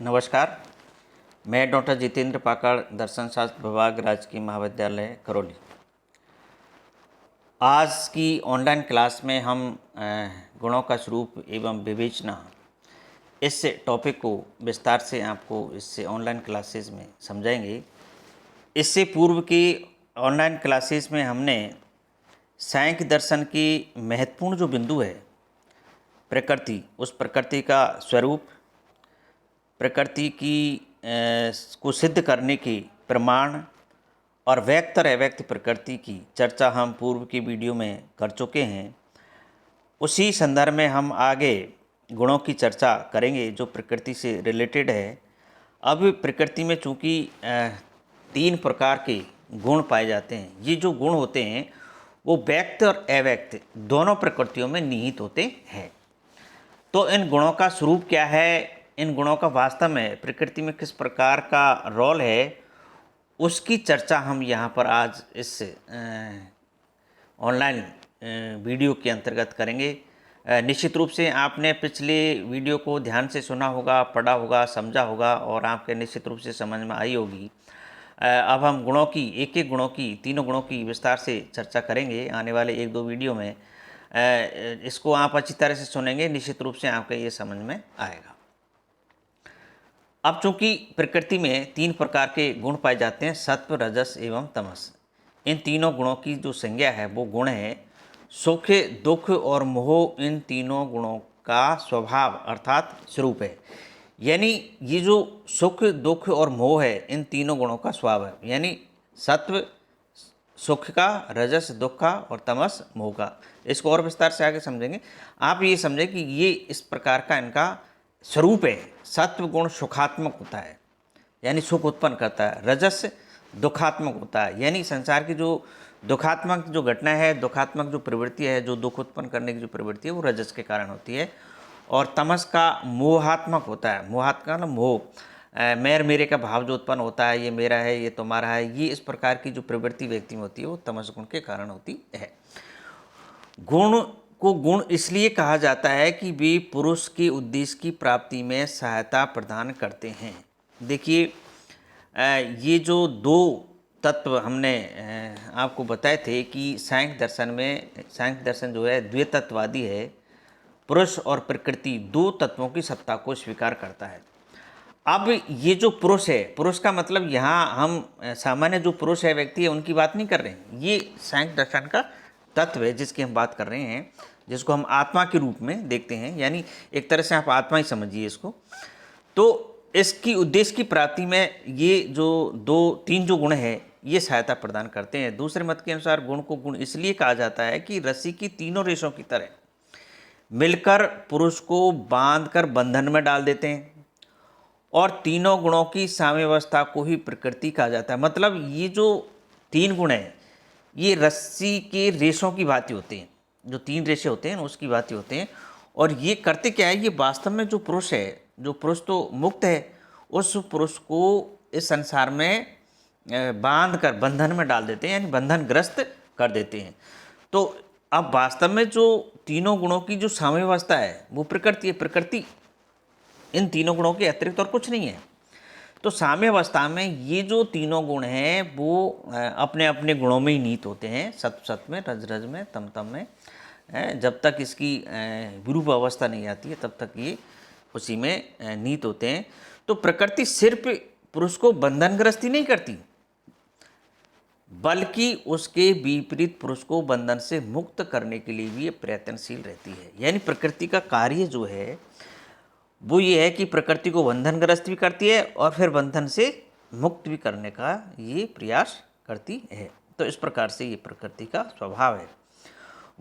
नमस्कार। मैं डॉक्टर जितेंद्र पाकड़, दर्शन शास्त्र विभाग, राजकीय महाविद्यालय करौली। आज की ऑनलाइन क्लास में हम गुणों का स्वरूप एवं विवेचना इस टॉपिक को विस्तार से आपको इससे ऑनलाइन क्लासेस में समझाएंगे। इससे पूर्व की ऑनलाइन क्लासेस में हमने सांख्य दर्शन की महत्वपूर्ण जो बिंदु है प्रकृति, उस प्रकृति का स्वरूप, प्रकृति की को सिद्ध करने के प्रमाण और व्यक्त और अव्यक्त प्रकृति की चर्चा हम पूर्व की वीडियो में कर चुके हैं। उसी संदर्भ में हम आगे गुणों की चर्चा करेंगे जो प्रकृति से रिलेटेड है। अब प्रकृति में चूँकि 3 प्रकार के गुण पाए जाते हैं। ये जो गुण होते हैं वो व्यक्त और अव्यक्त दोनों प्रकृतियों में निहित होते हैं। तो इन गुणों का स्वरूप क्या है, इन गुणों का वास्तव में प्रकृति में किस प्रकार का रोल है, उसकी चर्चा हम यहाँ पर आज इस ऑनलाइन वीडियो के अंतर्गत करेंगे। निश्चित रूप से आपने पिछले वीडियो को ध्यान से सुना होगा, पढ़ा होगा, समझा होगा और आपके निश्चित रूप से समझ में आई होगी। अब हम गुणों की एक गुणों की, तीनों गुणों की विस्तार से चर्चा करेंगे आने वाले 1-2 वीडियो में। इसको आप अच्छी तरह से सुनेंगे, निश्चित रूप से आपको ये समझ में आएगा। अब चूंकि प्रकृति में 3 प्रकार के गुण पाए जाते हैं, सत्व, रजस एवं तमस। इन तीनों गुणों की जो संज्ञा है वो गुण है। सुख, दुख और मोह इन तीनों गुणों का स्वभाव अर्थात स्वरूप है। यानी ये जो सुख, दुख और मोह है, इन तीनों गुणों का स्वभाव है। यानी सत्व सुख का, रजस दुख का और तमस मोह का। इसको और विस्तार से आगे समझेंगे। आप ये समझें कि ये इस प्रकार का इनका स्वरूप है। सत्व गुण सुखात्मक होता है, यानी सुख उत्पन्न करता है। रजस दुखात्मक होता है, यानी संसार की जो दुखात्मक जो घटना है, दुखात्मक जो प्रवृत्ति है, जो दुख उत्पन्न करने की जो प्रवृत्ति है वो रजस के कारण होती है। और तमस का मोहात्मक होता है। मोहात्मक मतलब मोह, मेर मेरे का भाव जो उत्पन्न होता है, ये मेरा है, ये तुम्हारा है, ये इस प्रकार की जो प्रवृत्ति व्यक्ति में होती है वो तमस गुण के कारण होती है। गुण को गुण इसलिए कहा जाता है कि वे पुरुष के उद्देश्य की प्राप्ति में सहायता प्रदान करते हैं। देखिए, ये जो 2 तत्व हमने आपको बताए थे कि सांख्य दर्शन जो है द्वैतत्ववादी है। पुरुष और प्रकृति 2 तत्वों की सत्ता को स्वीकार करता है। अब ये जो पुरुष है, पुरुष का मतलब यहाँ हम सामान्य जो पुरुष है, व्यक्ति है, उनकी बात नहीं कर रहे हैं। ये सांख्य दर्शन का तत्व है जिसकी हम बात कर रहे हैं, जिसको हम आत्मा के रूप में देखते हैं। यानी एक तरह से आप आत्मा ही समझिए इसको। तो इसकी उद्देश्य की प्राप्ति में ये जो 2-3 जो गुण है ये सहायता प्रदान करते हैं। दूसरे मत के अनुसार गुण को गुण इसलिए कहा जाता है कि रस्सी की तीनों रेशों की तरह मिलकर पुरुष को बांधकर बंधन में डाल देते हैं। और तीनों गुणों की साम्यावस्था को ही प्रकृति कहा जाता है। मतलब ये जो 3 गुण हैं ये रस्सी के रेशों की भांति होते हैं। जो 3 रेशे होते हैं उसकी भांति होते हैं। और ये करते क्या है, ये वास्तव में जो पुरुष है, जो पुरुष तो मुक्त है, उस पुरुष को इस संसार में बांध कर बंधन में डाल देते हैं, यानी बंधनग्रस्त कर देते हैं। तो अब वास्तव में जो तीनों गुणों की जो साम्यावस्था है वो प्रकृति है। प्रकृति इन तीनों गुणों के अतिरिक्त और कुछ नहीं है। तो साम्यावस्था में ये जो तीनों गुण हैं वो अपने अपने गुणों में ही नीत होते हैं। सत्व सत्व में, रज रज में, तम तम में। जब तक इसकी विरूप अवस्था नहीं आती है तब तक ये उसी में नीत होते हैं। तो प्रकृति सिर्फ पुरुष को बंधनग्रस्त ही नहीं करती, बल्कि उसके विपरीत पुरुष को बंधन से मुक्त करने के लिए भी ये प्रयत्नशील रहती है। यानी प्रकृति का कार्य जो है वो ये है कि प्रकृति को बंधनग्रस्त भी करती है और फिर बंधन से मुक्त भी करने का ये प्रयास करती है। तो इस प्रकार से ये प्रकृति का स्वभाव है।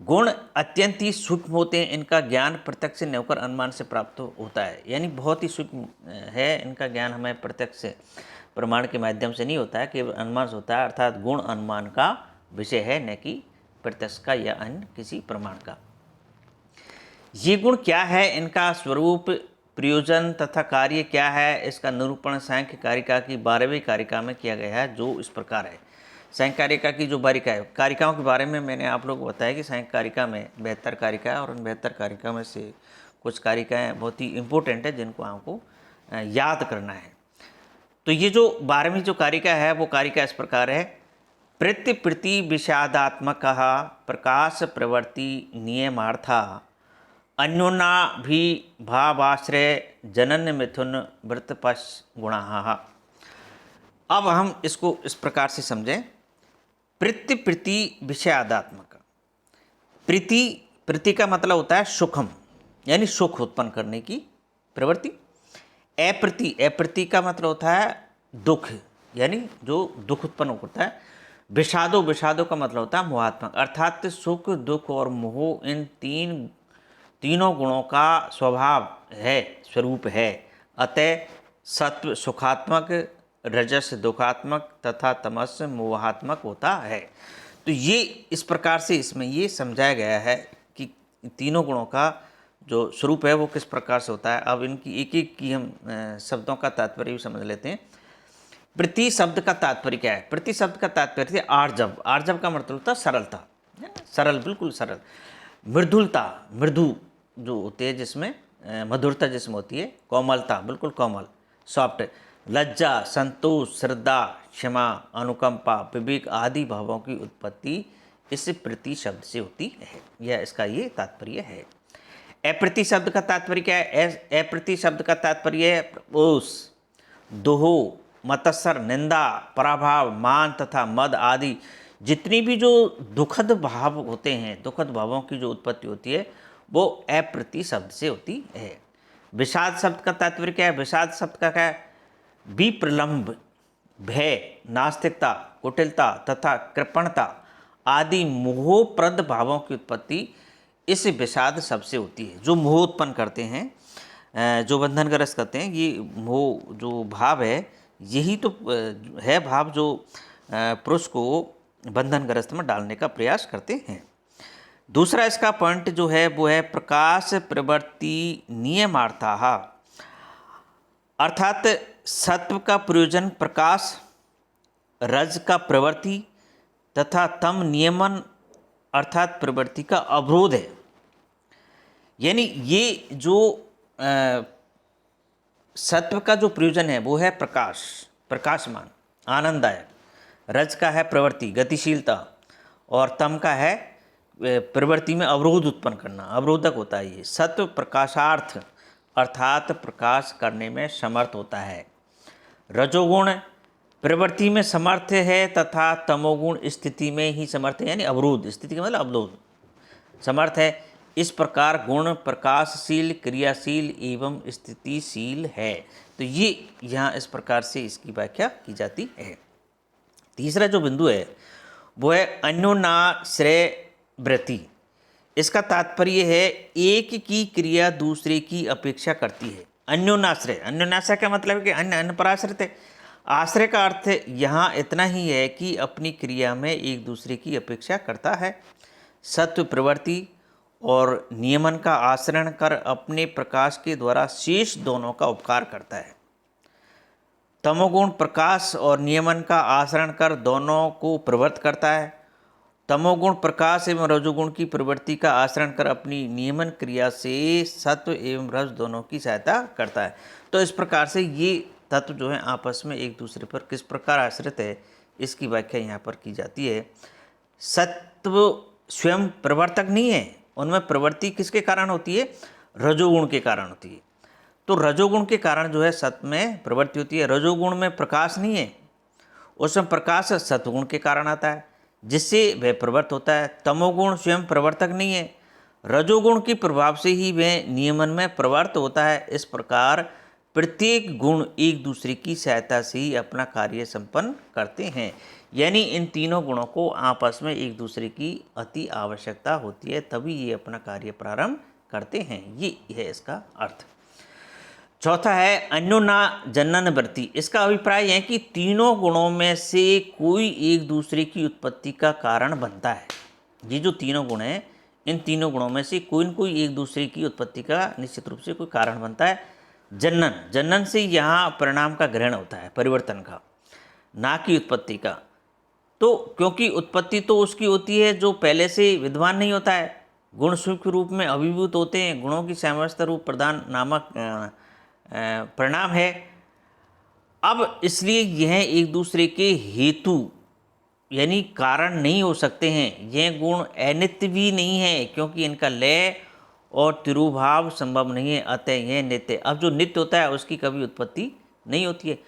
गुण अत्यंत ही सूक्ष्म होते हैं। इनका ज्ञान प्रत्यक्ष नहीं होकर अनुमान से प्राप्त होता है। यानी बहुत ही सूक्ष्म है। इनका ज्ञान हमें प्रत्यक्ष प्रमाण के माध्यम से नहीं होता है, केवल अनुमान से होता है। अर्थात गुण अनुमान का विषय है, न कि प्रत्यक्ष का या अन्य किसी प्रमाण का। ये गुण क्या है, इनका स्वरूप, प्रयोजन तथा कार्य क्या है, इसका निरूपण सांख्य कारिका की 12वीं कारिका में किया गया है, जो इस प्रकार है। सांख्य कारिका की जो बारिका है, कारिकाओं के बारे में मैंने आप लोगों को बताया कि सांख्य कारिका में 72 कारिका है और उन 72 कारिका में से कुछ कारिकाएँ बहुत ही इम्पोर्टेंट है जिनको आपको याद करना है। तो ये जो 12वीं जो कारिका है वो कारिका इस प्रकार है। प्रति विषादात्मक प्रकाश प्रवृत्ति नियमार्था अन्योन्याभिभावाश्रय जनन मिथुन वृत्तपश गुणा। अब हम इसको इस प्रकार से समझें। प्रति विषयादात्मक, प्रीति का मतलब होता है सुखम, यानी सुख उत्पन्न करने की प्रवृत्ति। अप्रति का मतलब होता है दुख, यानी जो दुख उत्पन्न करता है। विषादो का मतलब होता है मोहात्मक, अर्थात सुख दुख और मोह इन तीनों गुणों का स्वभाव है, स्वरूप है। अतः सत्व सुखात्मक, रजस दुखात्मक तथा तमस मोहात्मक होता है। तो ये इस प्रकार से इसमें ये समझाया गया है कि तीनों गुणों का जो स्वरूप है वो किस प्रकार से होता है। अब इनकी एक एक की हम शब्दों का तात्पर्य भी समझ लेते हैं। प्रति शब्द का तात्पर्य क्या है? प्रति शब्द का तात्पर्य है आर्जव। आर्जव का मतलब होता है सरलता, सरल, बिल्कुल सरल। मृदुलता, मृदु जो होती है जिसमें मधुरता जिसमें होती है। कोमलता, बिल्कुल कोमल, सॉफ्ट। लज्जा, संतोष, श्रद्धा, क्षमा, अनुकंपा, विवेक आदि भावों की उत्पत्ति इस प्रति शब्द से होती है। यह इसका ये तात्पर्य है। अप्रति शब्द का तात्पर्य क्या है? अप्रति शब्द का तात्पर्य है ओस, दोहो, मतस्सर, निंदा, पराभाव, मान तथा मद आदि जितनी भी जो दुखद भाव होते हैं, दुखद भावों की जो उत्पत्ति होती है वो अप्रति शब्द से होती है। विषाद शब्द का तात्पर्य क्या है? विषाद शब्द का क्या है? विप्रलंब, भय, नास्तिकता, कुटिलता तथा कृपणता आदि मोहप्रद भावों की उत्पत्ति इस विषाद शब्द से होती है। जो मोह उत्पन्न करते हैं, जो बंधनग्रस्त करते हैं, ये मोह जो भाव है यही तो है भाव जो पुरुष को बंधनग्रस्त में डालने का प्रयास करते हैं। दूसरा इसका पॉइंट जो है वो है प्रकाश प्रवृत्ति नियमार्थाः, अर्थात सत्व का प्रयोजन प्रकाश, रज का प्रवृत्ति तथा तम नियमन अर्थात प्रवृत्ति का अवरोध है। यानी ये जो सत्व का जो प्रयोजन है वो है प्रकाश, प्रकाशमान, आनंददायक। रज का है प्रवृत्ति, गतिशीलता, और तम का है प्रवृत्ति में अवरोध उत्पन्न करना, अवरोधक होता है ये। सत्व प्रकाशार्थ अर्थात प्रकाश करने में समर्थ होता है। रजोगुण प्रवृत्ति में समर्थ है तथा तमोगुण स्थिति में ही समर्थ है, यानी अवरोध, स्थिति का मतलब अवरोध, समर्थ है। इस प्रकार गुण प्रकाशशील, क्रियाशील एवं स्थितिशील है। तो ये यहाँ इस प्रकार से इसकी व्याख्या की जाती है। तीसरा जो बिंदु है वो है अन्योन्याश्रय वृत्ति। इसका तात्पर्य है एक की क्रिया दूसरे की अपेक्षा करती है। अन्योन्याश्रय, अन्योन्याश्रय का मतलब है कि अन्य अन्य पर आश्रित है। आश्रय का अर्थ यहाँ इतना ही है कि अपनी क्रिया में एक दूसरे की अपेक्षा करता है। सत्व प्रवृत्ति और नियमन का आचरण कर अपने प्रकाश के द्वारा शेष दोनों का उपकार करता है। तमोगुण प्रकाश और नियमन का आचरण कर दोनों को प्रवृत्त करता है। तमोगुण प्रकाश एवं रजोगुण की प्रवृत्ति का आचरण कर अपनी नियमन क्रिया से सत्व एवं रज दोनों की सहायता करता है। तो इस प्रकार से ये तत्व जो है आपस में एक दूसरे पर किस प्रकार आश्रित है इसकी व्याख्या यहाँ पर की जाती है। सत्व स्वयं प्रवर्तक नहीं है, उनमें प्रवृत्ति किसके कारण होती है? रजोगुण के कारण होती है। तो रजोगुण के कारण जो है सत्व में प्रवृत्ति होती है। रजोगुण में प्रकाश नहीं है, उसमें प्रकाश सत्वगुण के कारण आता है जिससे वह प्रवृत्त होता है। तमोगुण स्वयं प्रवर्तक नहीं है, रजोगुण के प्रभाव से ही वह नियमन में प्रवृत्त होता है। इस प्रकार प्रत्येक गुण एक दूसरे की सहायता से ही अपना कार्य संपन्न करते हैं। यानी इन तीनों गुणों को आपस में एक दूसरे की अति आवश्यकता होती है, तभी ये अपना कार्य प्रारंभ करते हैं। ये है इसका अर्थ। चौथा है अन्योन्याजनन वृत्ति। इसका अभिप्राय है कि तीनों गुणों में से कोई एक दूसरे की उत्पत्ति का कारण बनता है। ये जो तीनों गुण हैं, इन तीनों गुणों में से कोई न कोई एक दूसरे की उत्पत्ति का निश्चित रूप से कोई कारण बनता है। जनन, जनन से यहाँ परिणाम का ग्रहण होता है, परिवर्तन का, ना कि उत्पत्ति का। तो क्योंकि उत्पत्ति तो उसकी होती है जो पहले से विद्वान नहीं होता है। गुण सूक्ष्म रूप में अभिभूत होते हैं। गुणों की सामर्थ्य रूप प्रधान नामक परिणाम है। अब इसलिए यह एक दूसरे के हेतु यानी कारण नहीं हो सकते हैं। यह गुण अनित्य भी नहीं है क्योंकि इनका लय और तिरुभाव संभव नहीं है, अतः यह नित्य। अब जो नित्य होता है उसकी कभी उत्पत्ति नहीं होती है।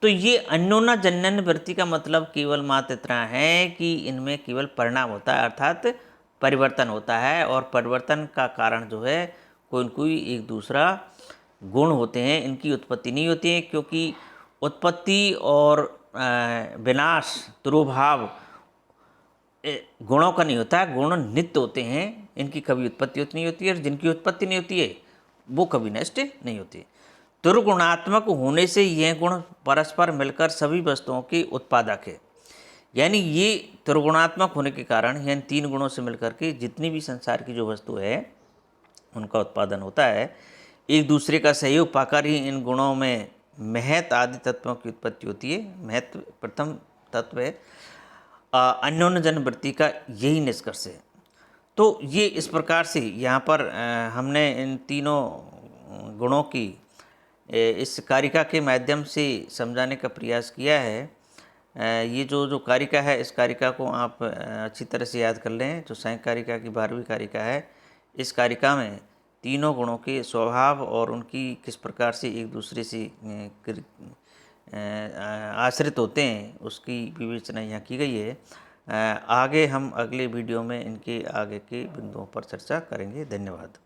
तो ये अन्योन्य जनन वृत्ति का मतलब केवल मात्र इतना है कि इनमें केवल परिणाम होता है, अर्थात परिवर्तन होता है, और परिवर्तन का कारण जो है कोई न कोई एक दूसरा गुण होते हैं, इनकी उत्पत्ति नहीं होती है। क्योंकि उत्पत्ति और विनाश तिरोभाव गुणों का नहीं होता है, गुण नित्य होते हैं, इनकी कभी उत्पत्ति नहीं होती है, और जिनकी उत्पत्ति नहीं होती है वो कभी नष्ट नहीं होती। दुर्गुणात्मक होने से यह गुण परस्पर मिलकर सभी वस्तुओं के उत्पादक है। यानी ये त्रिगुणात्मक होने के कारण यानी तीन गुणों से मिलकर के जितनी भी संसार की जो वस्तु है उनका उत्पादन होता है। एक दूसरे का सहयोग पाकर ही इन गुणों में महत आदि तत्वों की उत्पत्ति होती है। महत प्रथम तत्व है। अन्योन्य जन वृत्ति का यही निष्कर्ष है। तो ये इस प्रकार से यहाँ पर हमने इन तीनों गुणों की इस कारिका के माध्यम से समझाने का प्रयास किया है। ये जो कारिका है, इस कारिका को आप अच्छी तरह से याद कर लें। जो संयुक्त कारिका की 12वीं कारिका है, इस कारिका में तीनों गुणों के स्वभाव और उनकी किस प्रकार से एक दूसरे से आश्रित होते हैं उसकी विवेचना यहाँ की गई है। आगे हम अगले वीडियो में इनके आगे के बिंदुओं पर चर्चा करेंगे। धन्यवाद।